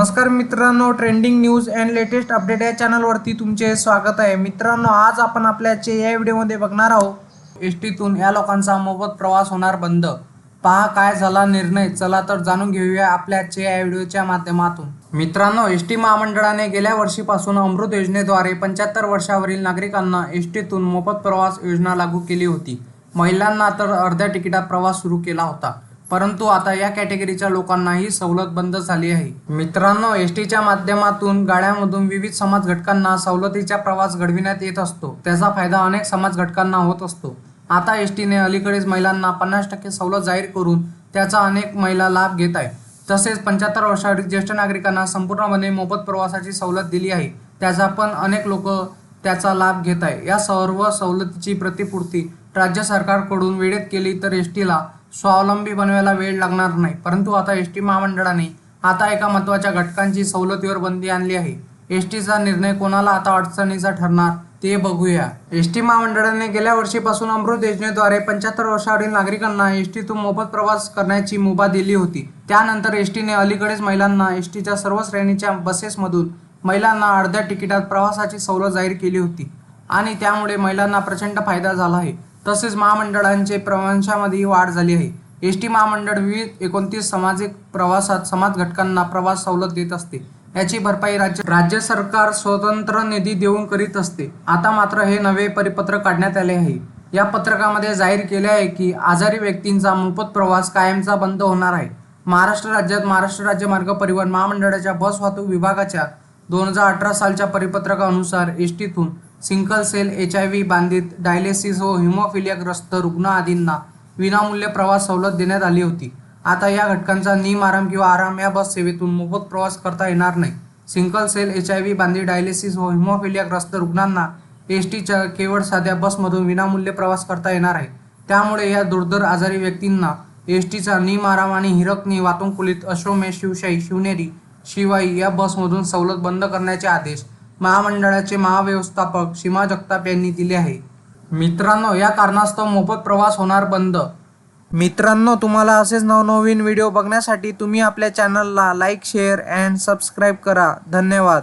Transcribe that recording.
नमस्कार मित्रांनो, trending news and latest update या चॅनलवरती तुमचे स्वागत आहे। मित्रांनो, आज आपण आपल्याचे या व्हिडिओमध्ये बघणार आहोत एसटीतून या लोकांचा मोफत प्रवास होणार बंद। पहा काय झाला निर्णय, चला तर जाणून घेऊया आपल्याचे या व्हिडिओच्या माध्यमातून। मित्रांनो, एसटी महामंडळाने गेल्या वर्षीपासून अमृत योजनेद्वारे 75 वर्षावरील नागरिकांना एसटीतून मोफत प्रवास योजना लागू केली होती। महिलांना तर अर्ध्या तिकिटात प्रवास सुरू केला होता, परंतु आता या कॅटेगरीच्या लोकांना ही सवलत बंद झाली आहे। मित्रांनो, एसटीच्या माध्यमातून गाड्यांमधून विविध समाज घटकांना सवलतीचा प्रवास घडविण्यात येत असतो, त्याचा फायदा अनेक समाज घटकांना होत असतो। आता एसटीने अलीकडेच महिलांना 50% सवलत जाहीर करून त्याचा अनेक महिला लाभ घेत आहे। तसेच 75 वर्षावरील ज्येष्ठ नागरिकांना संपूर्णपणे मोफत प्रवासाची सवलत दिली आहे, त्याचा पण अनेक लोक त्याचा लाभ घेत आहे। या सर्व सवलतीची प्रतिपूर्ती राज्य सरकारकडून वेळेत केली तर एसटीला स्वावलंबी बनवायला वेळ लागणार नाही। परंतु आता एसटी महामंडळाने आता एका महत्त्वाच्या घटकांची सवलतीवर बंदी आणली आहे। एसटीचा निर्णय कोणाला आता अडचणीचा ठरणार ते बघूया। एसटी महामंडळाने गेल्या वर्षीपासून अमृत योजनेद्वारे 75 वर्षावरील नागरिकांना एसटीतून मोफत प्रवास करण्याची मुभा दिली होती। त्यानंतर एसटीने अलीकडेच महिलांना एसटीच्या सर्व श्रेणीच्या बसेसमधून महिलांना अर्ध्या तिकिटात प्रवासाची सवलत जाहीर केली होती आणि त्यामुळे महिलांना प्रचंड फायदा झाला आहे। तसेच महामंडळांचे प्रवाशांमध्ये वाढ झाली आहे। एसटी महामंडळ विविध 29 सामाजिक प्रवासात समाज घटकांना प्रवास सवलत देत असते। याची भरपाई राज्य सरकार स्वतंत्र निधी देऊन करीत असते। आता मात्र हे नवे परिपत्रक काढण्यात आले आहे। या पत्रकामध्ये जाहीर केले आहे की आजारी व्यक्तींचा मोफत प्रवास कायमचा बंद होणार आहे। महाराष्ट्र राज्यात महाराष्ट्र राज्य मार्ग परिवहन महामंडळाच्या बस वाहतूक विभागाच्या 2018 सालच्या परिपत्रकानुसार एसटीतून सिंगल सेल HIV बाधित, डायलिसिस व हिमोफिलियाग्रस्त रुग्ण आदींना विनामूल्य प्रवास सवलत देण्यात आली होती। आता या घटकांचा निम-आराम किंवा आराम या बस सेवेतून मोफत प्रवास करता येणार नाही। सिंगल सेल HIV बाधित, डायलिसिस व हिमोफिलियाग्रस्त रुग्णांना एसटीच्या केवळ साध्या बसमधून विनामूल्य प्रवास करता येणार आहे। त्यामुळे या दुर्धर आजारी व्यक्तींना एसटीचा निम-आराम आणि हिरकणी, वातानुकूलित, अश्वमेध, शिवशाही, शिवनेरी, शिवाई या बसमधून सवलत बंद करण्याचे आदेश महामंडळाचे महाव्यवस्थापक सीमा जगताप यांनी दिले आहे। मित्रांनो, या कारणास्तव मोफत प्रवास होणार बंद। मित्रांनो, तुम्हाला असेच नवनवीन व्हिडिओ बघण्यासाठी तुम्ही आपल्या चॅनलला लाईक, शेअर अँड सबस्क्राईब करा। धन्यवाद।